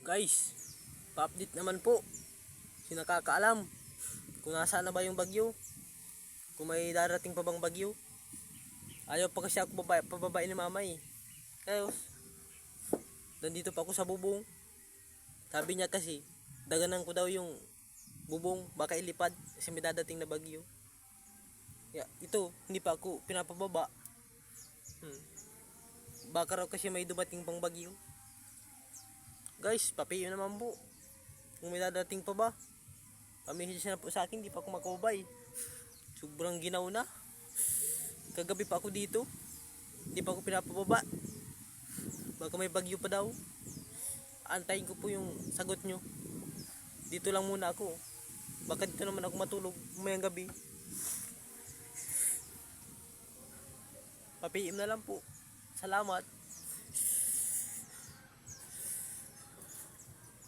Guys, pa-update naman po. Sino nakakaalam kung nasaan na ba yung bagyo? Kung may darating pa bang bagyo? Ayaw pa kasi ako pababain ni mama eh. Kaya, nandito pa ako sa bubong. Sabi niya kasi, daganan ko daw yung bubong, baka ilipad kasi may dadating na bagyo. Ito, hindi pa ako pinapababa. Baka raw kasi may dumating pang bagyo. Guys, papiyo naman po. Kung may dadating pa ba? Pamihis na po sa akin, di pa ako makubay. Sobrang ginaw na. Kagabi pa ako dito. Di pa ako pinapababa. Baka may bagyo pa daw. Antayin ko po yung sagot nyo. Dito lang muna ako. Baka dito naman ako matulog umayang gabi. Papiim na lang po. Salamat.